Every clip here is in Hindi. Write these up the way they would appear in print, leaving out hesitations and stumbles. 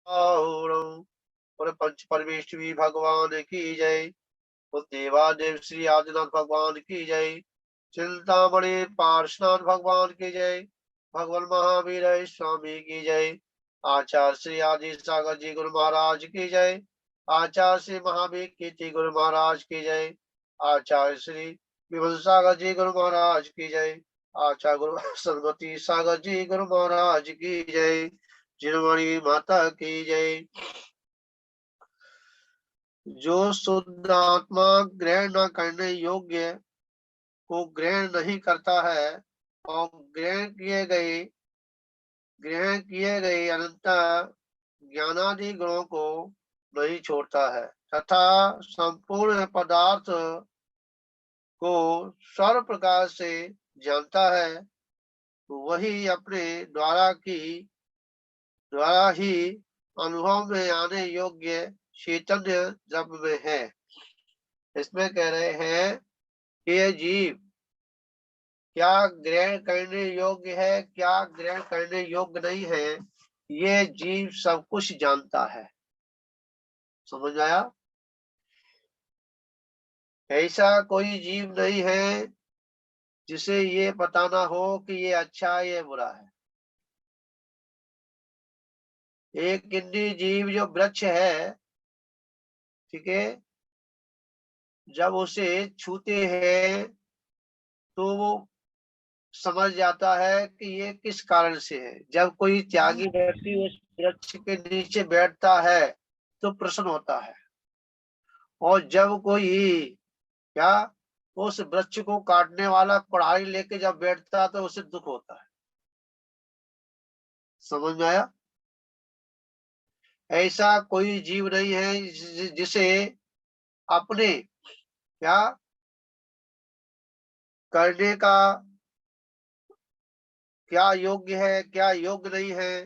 और पंच परमेश्वरी भगवान की जय। और देवादेव श्री आदिनाथ भगवान की जय। चिंतामणि पार्श्वनाथ भगवान की जय। भगवान महावीर स्वामी की जय। आचार्य श्री आदि सागर जी गुरु महाराज की जय। आचार्य श्री महावीर कीर्ति गुरु महाराज की जय। आचार्य श्री विमल सागर जी गुरु महाराज की जय। आचार्य गुरु सरस्वती सागर जी गुरु महाराज की जय। जिनवाणी माता की जय। जो शुद्ध आत्मा ग्रहण न करने योग्य को ग्रहण नहीं करता है और ग्रहण किए गए अनंत ज्ञानादि गुणों को नहीं छोड़ता है तथा संपूर्ण पदार्थ को सर्व प्रकार से जानता है, वही अपने द्वारा ही अनुभव में आने योग्य चैतन्य द्रव्य में है। इसमें कह रहे हैं कि ये जीव क्या ग्रहण करने योग्य है, क्या ग्रहण करने योग्य नहीं है, ये जीव सब कुछ जानता है। समझ में आया? ऐसा कोई जीव नहीं है जिसे ये पता ना हो कि ये अच्छा है ये बुरा है। एक इंद्रिय जीव जो वृक्ष है, ठीक है, जब उसे छूते हैं तो वो समझ जाता है कि ये किस कारण से है। जब कोई त्यागी व्यक्ति उस वृक्ष के नीचे बैठता है तो प्रसन्न होता है, और जब कोई क्या उस वृक्ष को काटने वाला कुड़ाई लेके जब बैठता है तो उसे दुख होता है। समझ में आया? ऐसा कोई जीव नहीं है जिसे अपने क्या करने का क्या योग्य है क्या योग्य नहीं है,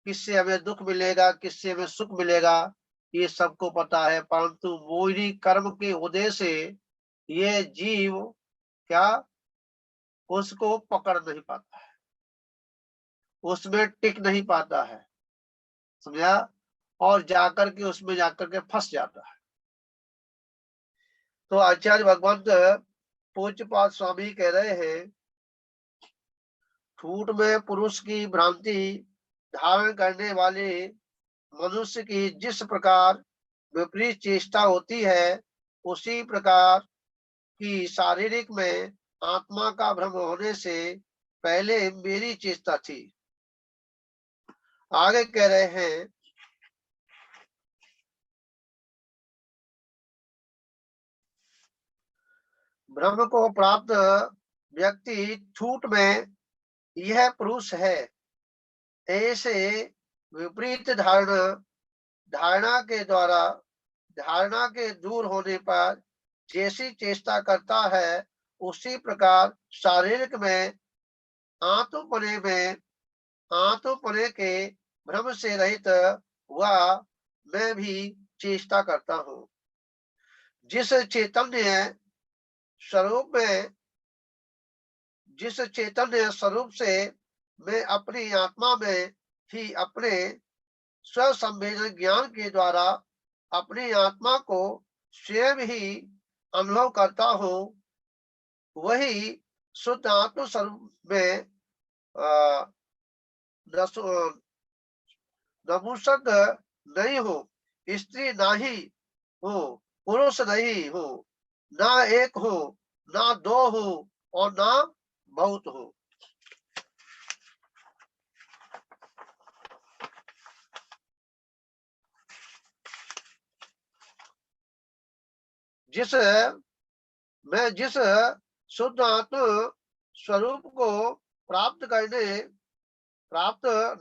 किससे हमें दुख मिलेगा किससे हमें सुख मिलेगा, ये सबको पता है। परंतु मोहिनी कर्म के उदय से ये जीव क्या उसको पकड़ नहीं पाता है, उसमें टिक नहीं पाता है। समझा? और जाकर के उसमें जाकर के फंस जाता है। तो आचार्य भगवंत पूज्यपाद स्वामी कह रहे हैं, ठूठ में पुरुष की भ्रांति धारण करने वाले मनुष्य की जिस प्रकार विपरीत चेष्टा होती है, उसी प्रकार की शारीरिक में आत्मा का भ्रम होने से पहले मेरी चेष्टा थी। आगे कह रहे हैं, ब्रह्म को प्राप्त व्यक्ति ठूठ में यह पुरुष है ऐसे विपरीत धारणा के दूर होने पर जैसी चेष्टा करता है, उसी प्रकार शारीरिक में आत्मपने के भ्रम से रहित हुआ मैं भी चेष्टा करता हूँ। जिस चैतन्य स्वरूप से मैं अपनी आत्मा में ही अपने स्वसंवेदन ज्ञान के द्वारा अपनी आत्मा को स्वयं ही अनुभव करता हूँ, वही शुद्ध आत्म स्वरूप में नपुंसक नहीं हो, स्त्री नहीं हो, पुरुष नहीं हो, ना एक हो, ना दो हो, और ना बहुत हो। जिस शुद्ध आत्म स्वरूप को प्राप्त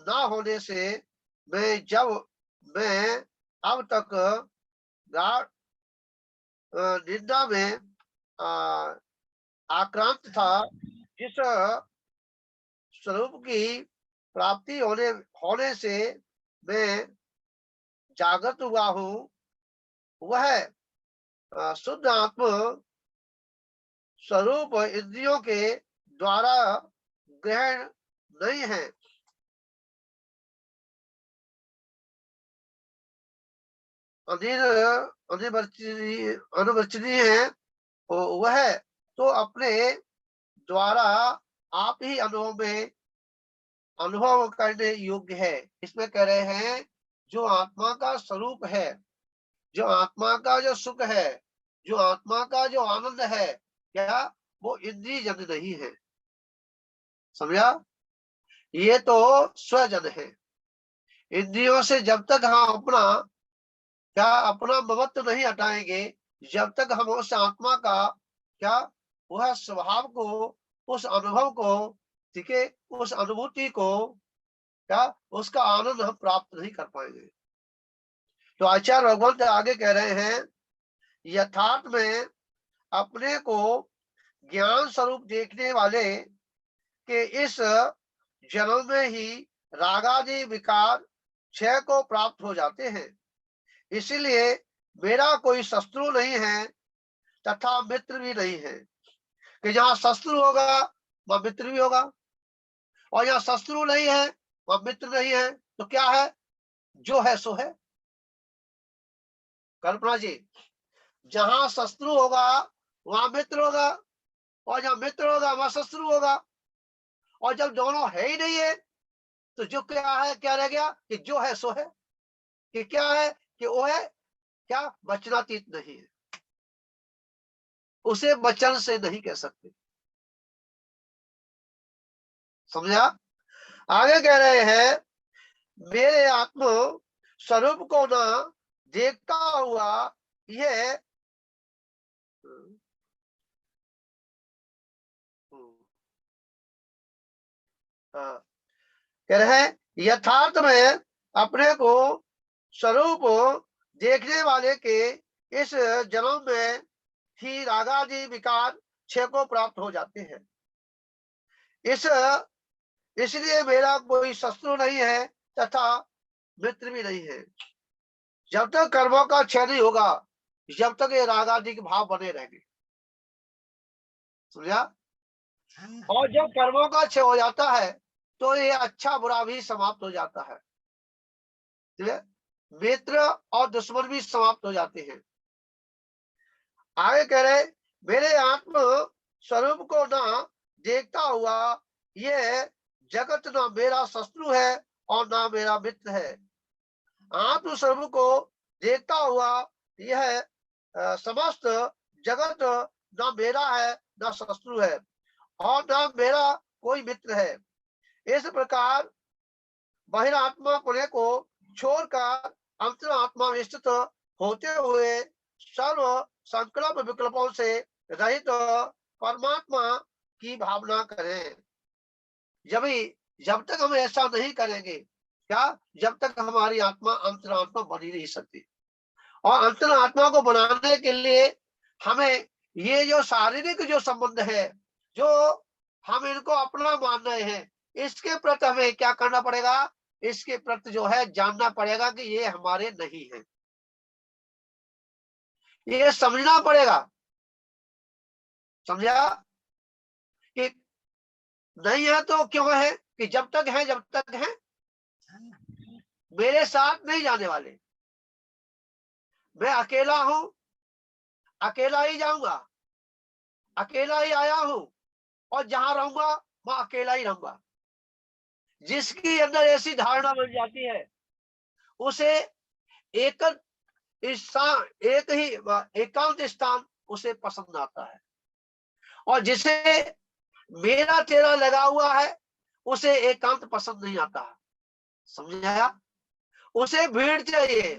न होने से मैं अब तक गाढ़ निंदा में आक्रांत था। जिस स्वरूप की प्राप्ति होने से मैं जागृत हुआ हूँ, वह शुद्ध आत्म स्वरूप इंद्रियों के द्वारा ग्रहण नहीं है। अनिल अनुवर्चनीय है वह तो अपने द्वारा आप ही अनुभव करने योग्य है। इसमें कह रहे हैं जो आत्मा का स्वरूप है, जो आत्मा का जो सुख है, जो आत्मा का जो आनंद है, क्या वो इंद्रिय जन नहीं है। समझा? ये तो स्वजन है। इंद्रियों से जब तक हम अपना ममत्व नहीं हटाएंगे, जब तक हम उस आत्मा का क्या वह स्वभाव को, उस अनुभव को, ठीक है, उस अनुभूति को क्या उसका आनंद हम प्राप्त नहीं कर पाएंगे। तो आचार्य भगवंत आगे कह रहे हैं यथार्थ में अपने को ज्ञान स्वरूप देखने वाले के इस जन्म में ही रागादि विकार क्षय को प्राप्त हो जाते हैं। इसीलिए मेरा कोई शत्रु नहीं है तथा मित्र भी नहीं है कि जहां शत्रु होगा वह मित्र भी होगा, और जहां शत्रु नहीं है वह मित्र नहीं है, तो क्या है? जो है सो है। कल्पना जी, जहां शत्रु होगा वहां मित्र होगा, और जहां मित्र होगा वहां शत्रु होगा, और जब दोनों है ही नहीं है तो जो क्या है, क्या रह गया कि जो है सो है। कि क्या है कि वो है क्या वचनातीत नहीं है, उसे वचन से नहीं कह सकते। समझा? आगे कह रहे हैं मेरे आत्म स्वरूप को ना देखता हुआ यह कह रहे हैं यथार्थ में अपने को स्वरूप देखने वाले के इस जन्म में ही रागादि विकार क्षय को प्राप्त हो जाते हैं। इस इसलिए मेरा कोई शत्रु नहीं है तथा मित्र भी नहीं है। जब तक कर्मों का क्षय नहीं होगा, जब तक ये रागादि के भाव बने रहेंगे। समझा? और जब कर्मों का क्षय हो जाता है तो ये अच्छा बुरा भी समाप्त हो जाता है। मित्र और दुश्मन भी समाप्त हो जाते हैं। आगे कह रहे मेरे आत्म स्वरूप को ना देखता हुआ यह जगत ना मेरा शत्रु है और ना मेरा मित्र है। आत्म स्वरूप को देखता हुआ यह समस्त जगत ना मेरा है ना शत्रु है और ना मेरा कोई मित्र है। इस प्रकार बहिरात्मा पुण्य को छोड़कर अंतरात्मा में स्थित होते हुए सर्व संकल्प विकल्पों से रहित परमात्मा की भावना करें। जब तक हम ऐसा नहीं करेंगे, क्या जब तक हमारी आत्मा अंतरात्मा बनी नहीं सकती। और अंतरात्मा को बनाने के लिए हमें ये जो शारीरिक जो संबंध है, जो हम इनको अपना मान रहे हैं, इसके प्रति हमें क्या करना पड़ेगा? इसके प्रति जो है जानना पड़ेगा कि ये हमारे नहीं है, ये समझना पड़ेगा। समझा? कि नहीं है तो क्यों है कि जब तक है मेरे साथ नहीं जाने वाले। मैं अकेला हूं, अकेला ही जाऊंगा, अकेला ही आया हूं, और जहां रहूंगा वहां अकेला ही रहूंगा। जिसकी अंदर ऐसी धारणा बन जाती है उसे एक एक ही एकांत स्थान उसे पसंद आता है, और जिसे मेरा तेरा लगा हुआ है उसे एकांत पसंद नहीं आता। समझाया? उसे भीड़ चाहिए।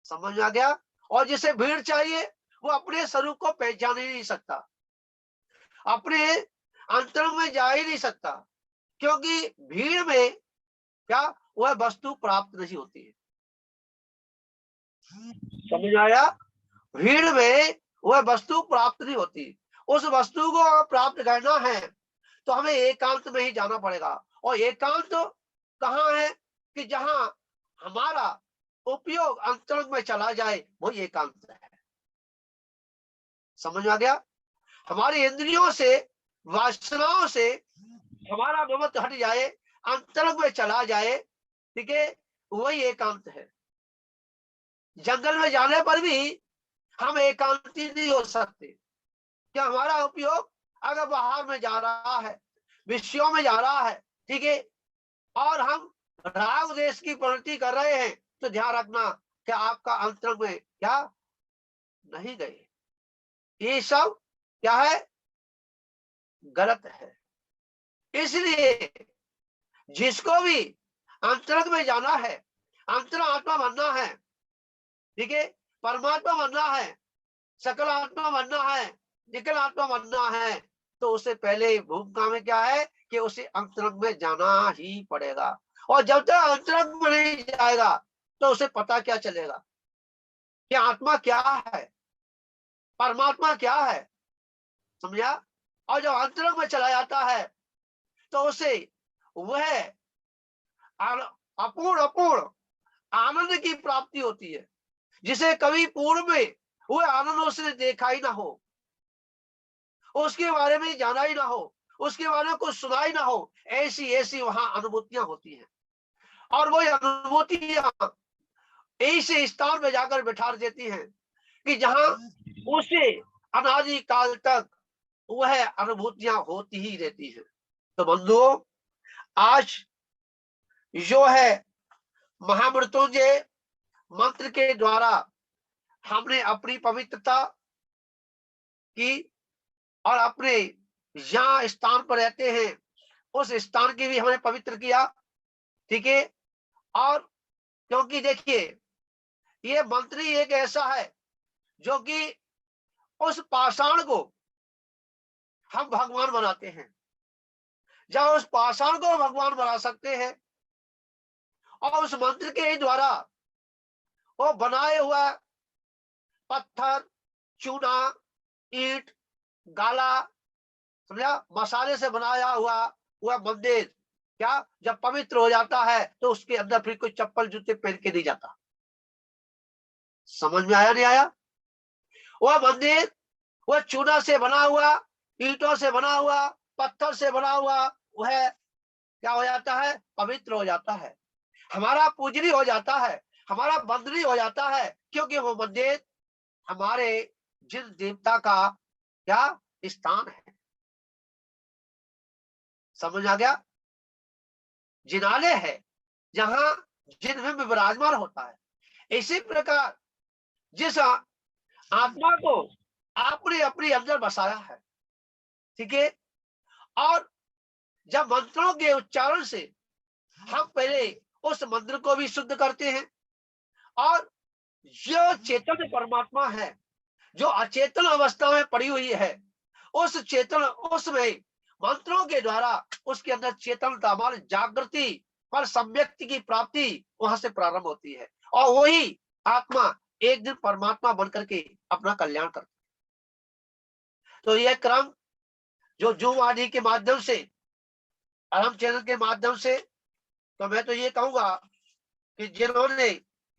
समझ में आ गया? और जिसे भीड़ चाहिए वो अपने स्वरूप को पहचान ही नहीं सकता, अपने अंतर में जा ही नहीं सकता, क्योंकि भीड़ में क्या वह वस्तु प्राप्त नहीं होती है। समझ आया? भीड़ में वह वस्तु प्राप्त नहीं होती। उस वस्तु को प्राप्त करना है तो हमें एकांत में ही जाना पड़ेगा। और एकांत कहाँ है कि जहां हमारा उपयोग अंतरंग में चला जाए, वो एकांत है। समझ में आ गया? हमारी इंद्रियों से, वासनाओं से हमारा ममत्व हट जाए, अंतरंग में चला जाए, ठीक है, वही एकांत है। जंगल में जाने पर भी हम एकांती नहीं हो सकते। क्या हमारा उपयोग अगर बाहर में जा रहा है, विषयों में जा रहा है, ठीक है, और हम राग देश की प्रवृत्ति कर रहे हैं, तो ध्यान रखना कि आपका अंतरंग में क्या नहीं गए। ये सब क्या है, गलत है। इसलिए जिसको भी अंतरंग में जाना है, अंतर आत्मा बनना है, ठीक है, परमात्मा बनना है, सकल आत्मा बनना है, निकल आत्मा बनना है, तो उससे पहले भूमिका में क्या है कि उसे अंतरंग में जाना ही पड़ेगा। और जब तक अंतरंग में नहीं जाएगा तो उसे पता क्या चलेगा कि आत्मा क्या है, परमात्मा क्या है, समझा। और जब अंतरंग में चला जाता है तो उसे वह अपूर्ण अपूर्ण आनंद की प्राप्ति होती है, जिसे कभी पूर्व में वह आनंद उसने देखा ही ना हो, उसके बारे में जाना ही ना हो, उसके बारे में कुछ सुना ही ना हो, ऐसी ऐसी वहां अनुभूतियां होती हैं। और वही अनुभूतियां ऐसे स्थान में जाकर बैठा देती हैं कि जहां उसे अनादि काल तक वह अनुभूतियां होती ही रहती हैं। तो बंधुओं, आज जो है महामृत्युंजय मंत्र के द्वारा हमने अपनी पवित्रता की और अपने जहां स्थान पर रहते हैं उस स्थान की भी हमने पवित्र किया, ठीक है। और क्योंकि देखिए ये मंत्र ही एक ऐसा है जो कि उस पाषाण को हम भगवान बनाते हैं। जब उस पाषाण को भगवान बना सकते हैं और उस मंत्र के द्वारा वो बनाए हुआ पत्थर, चूना, ईंट, गाला, समझा, मसाले से बनाया हुआ वह मंदिर क्या जब पवित्र हो जाता है तो उसके अंदर फिर कोई चप्पल जूते पहन के नहीं जाता। समझ में आया नहीं आया? वह मंदिर वह चूना से बना हुआ, ईंटों से बना हुआ, पत्थर से बना हुआ, वह क्या हो जाता है, पवित्र हो जाता है, हमारा पूजनीय हो जाता है, हमारा वंदनीय हो जाता है, क्योंकि वो मंदिर हमारे जिन देवता का क्या स्थान है। समझ आ गया? जिनालय है जहां जिन में विराजमान होता है। इसी प्रकार जिस आत्मा को आपने अपने अंदर बसाया है, ठीक है, और जब मंत्रों के उच्चारण से हम पहले उस मंत्र को भी शुद्ध करते हैं, और जो चेतन परमात्मा है जो अचेतन अवस्था में पड़ी हुई है, उस चेतन उसमें मंत्रों के द्वारा उसके अंदर चेतनता मान जागृति और सम्यक्ति की प्राप्ति वहां से प्रारंभ होती है, और वही आत्मा एक दिन परमात्मा बनकर के अपना कल्याण करती है। तो यह क्रम जो जूम आदि के माध्यम से, अरम चैनल के माध्यम से, तो मैं तो ये कहूंगा कि जिन्होंने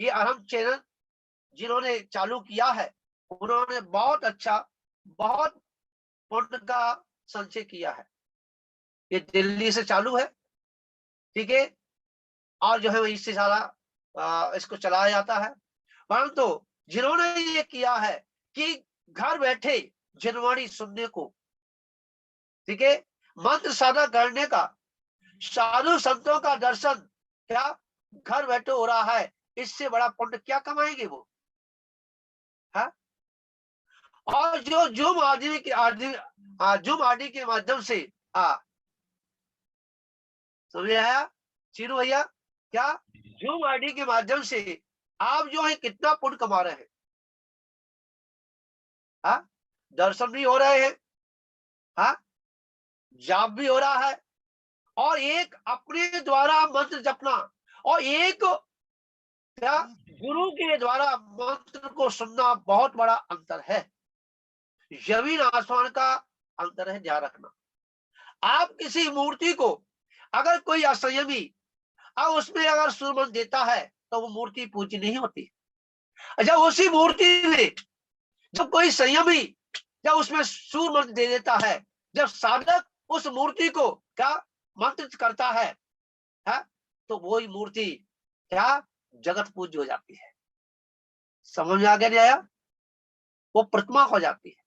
ये अरम चैनल जिन्होंने चालू किया है उन्होंने बहुत अच्छा, बहुत पुण्य का संचय किया है। ये दिल्ली से चालू है, ठीक है, और जो है इससे सारा इसको चलाया जाता है। परंतु जिन्होंने ये किया है कि घर बैठे जनवाणी सुनने को, ठीक है, मंत्र साधना करने का, साधु संतों का दर्शन क्या घर बैठे हो रहा है, इससे बड़ा पुण्य क्या कमाएंगे वो, है? और जो जूम आदि के जूम आदि के माध्यम से समझ आया चीनू भैया? क्या जूम आईडी के माध्यम से आप जो है कितना पुण्य कमा रहे हैं, हाँ? दर्शन भी हो रहे हैं, हाँ, जाप भी हो रहा है, और एक अपने द्वारा मंत्र जपना, और एक क्या गुरु के द्वारा मंत्र को सुनना, बहुत बड़ा अंतर है, जमीन आसमान का अंतर है, ध्यान रखना। आप किसी मूर्ति को अगर कोई असंयमी अब उसमें अगर सूर्य देता है तो वो मूर्ति पूज्य नहीं होती। अच्छा, उसी मूर्ति में जब कोई संयमी जब उसमें सूर्य मंत्र दे देता है, जब साधक उस मूर्ति को क्या मंत्रित करता है, तो वही मूर्ति क्या जगत पूज्य हो जाती है। समझ में आ गया नहीं आया? वो प्रतिमा हो जाती है,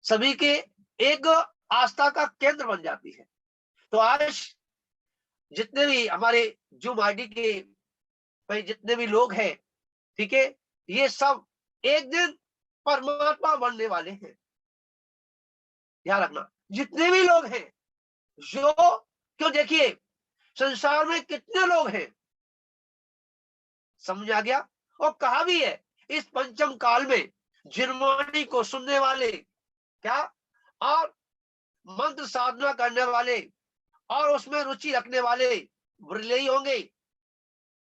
सभी के एक आस्था का केंद्र बन जाती है। तो आज जितने भी हमारे जूम आईडी के भाई जितने भी लोग हैं, ठीक है, ये सब एक दिन परमात्मा बनने वाले हैं, ध्यान रखना। जितने भी लोग हैं जो, क्यों देखिए संसार में कितने लोग हैं, समझ आ गया? और कहा भी है इस पंचम काल में जिनवाणी को सुनने वाले क्या और मंत्र साधना करने वाले और उसमें रुचि रखने वाले ब्रह्मचारी होंगे,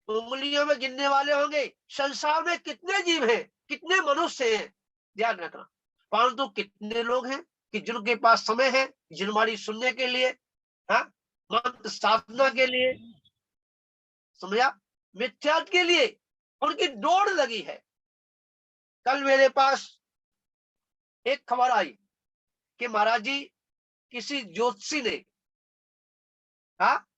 उंगलियों में गिनने वाले होंगे। संसार में कितने जीव हैं, कितने मनुष्य हैं, ध्यान रखना। परंतु कितने लोग हैं कि जिनके पास समय है जिनवाणी सुनने के लिए, हाँ, मंत्र साधना के लिए, समझा, मिथ्यात्व के लिए उनकी दौड़ लगी है। कल मेरे पास एक खबर आई कि महाराज जी किसी ज्योतिषी ने, हाँ,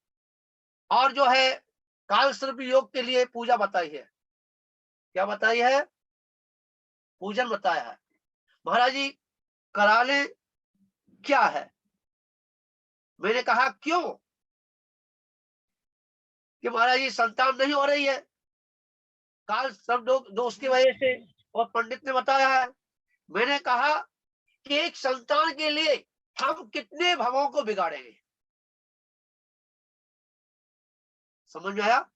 और जो है काल सर्प योग के लिए पूजा बताई है। क्या बताई है? पूजन बताया है। महाराज जी करा ले, क्या है? मैंने कहा क्यों? कि महाराज जी संतान नहीं हो रही है काल सर्प दोष की वजह से, और पंडित ने बताया है। मैंने कहा कि एक संतान के लिए हम कितने भवों को बिगाड़ेंगे, समझ में आया?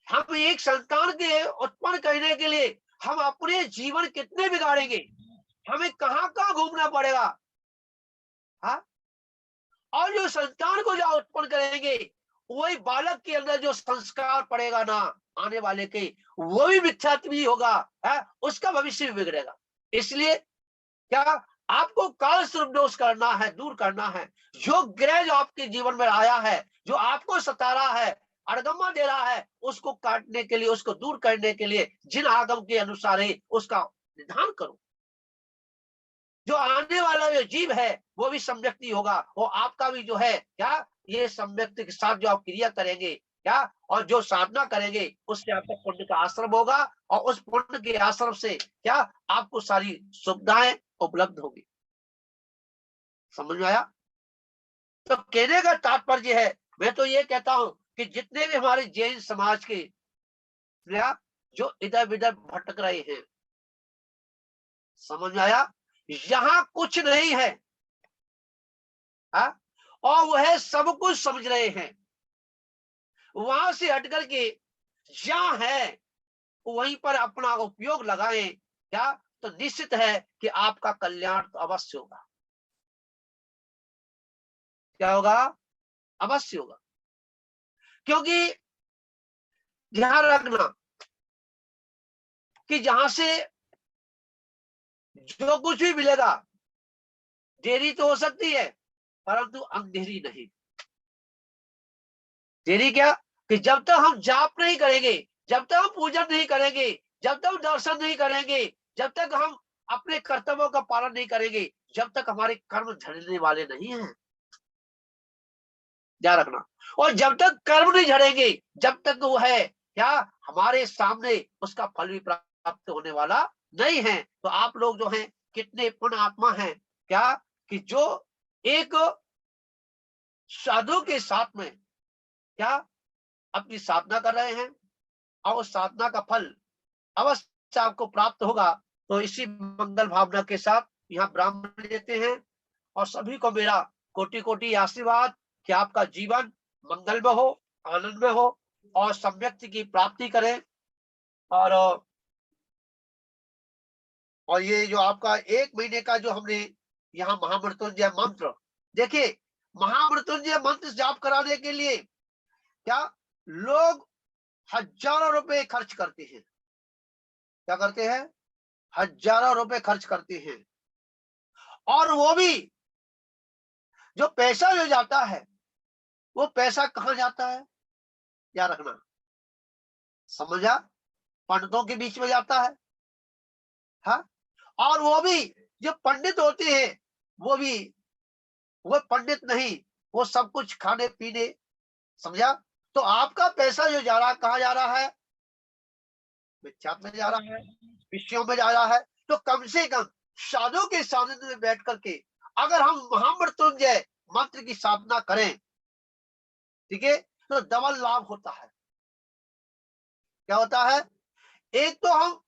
हम एक संतान के उत्पन्न करने के लिए हम अपने जीवन कितने बिगाड़ेंगे, हमें कहां कहां घूमना पड़ेगा, हाँ? और जो संतान को जो उत्पन्न करेंगे वही बालक के अंदर जो संस्कार पड़ेगा ना आने वाले के, वो भी मिथ्यात्व भी होगा, है, उसका भविष्य भी बिगड़ेगा। इसलिए क्या आपको काल सर्प दोष करना है, दूर करना है। जो ग्रह जो आपके जीवन में आया है, जो आपको सता रहा है, अड़गम्मा दे रहा है, उसको काटने के लिए, उसको दूर करने के लिए जिन आगम के अनुसार है उसका निधान करो। जो आने वाला जो जीव है वो भी सम्यक्ति होगा, वो आपका भी जो है क्या, ये सम्यक्ति के साथ जो आप क्रिया करेंगे क्या, और जो साधना करेंगे उससे आपका पुण्य का आश्रम होगा, और उस पुण्य के आश्रम से क्या आपको सारी सुविधाएं उपलब्ध होगी। समझ में आया? तो कहने का तात्पर्य है, मैं तो ये कहता हूं कि जितने भी हमारे जैन समाज के क्या जो इधर उधर भटक रहे हैं, समझ में आया, यहाँ कुछ नहीं है, हा? और वह सब कुछ समझ रहे हैं, वहां से हटकर के जहां है वहीं पर अपना उपयोग लगाएं क्या, तो निश्चित है कि आपका कल्याण तो अवश्य होगा। क्या होगा? अवश्य होगा। क्योंकि ध्यान रखना कि जहां से जो कुछ भी मिलेगा, देरी तो हो सकती है परंतु अंधेरी नहीं। देरी क्या कि जब तक हम जाप नहीं करेंगे, जब तक हम पूजन नहीं करेंगे, जब तक हम दर्शन नहीं करेंगे, जब तक हम अपने कर्तव्यों का पालन नहीं करेंगे, जब तक हमारे कर्म झड़ने वाले नहीं हैं, ध्यान रखना। और जब तक कर्म नहीं झड़ेंगे, जब तक वो है क्या हमारे सामने उसका फल भी प्राप्त होने वाला नहीं है। तो आप लोग जो हैं कितने पुण्य आत्मा हैं क्या, कि जो एक साधु के साथ में क्या अपनी साधना कर रहे हैं, और उस साधना का फल अवश्य आपको प्राप्त होगा। तो इसी मंगल भावना के साथ यहाँ ब्राह्मण देते हैं, और सभी को मेरा कोटि कोटि आशीर्वाद कि आपका जीवन मंगल में हो, आनंद में हो, और सम्यक्ति की प्राप्ति करें। और ये जो आपका 1 महीने का जो हमने यहाँ महामृत्युंजय मंत्र, देखिए महामृत्युंजय मंत्र जाप कराने के लिए क्या लोग हजारों रुपए खर्च करते हैं। क्या करते हैं? हजारों रुपए खर्च करते हैं। और वो भी जो पैसा जो जाता है, वो पैसा कहाँ जाता है, याद रखना, समझा? पंडितों के बीच में जाता है, हाँ। और वो भी जो पंडित होते हैं वो भी, वो पंडित नहीं, वो सब कुछ खाने पीने, समझा? तो आपका पैसा जो जा रहा, कहाँ जा रहा है? मिथ्यात्व में जा रहा है, विषयों में जा रहा है, तो कम से कम साधु के सानिध्य में बैठ करके अगर हम महामृत्युंजय मंत्र की साधना करें, ठीक है, तो डबल लाभ होता है। क्या होता है? एक तो हम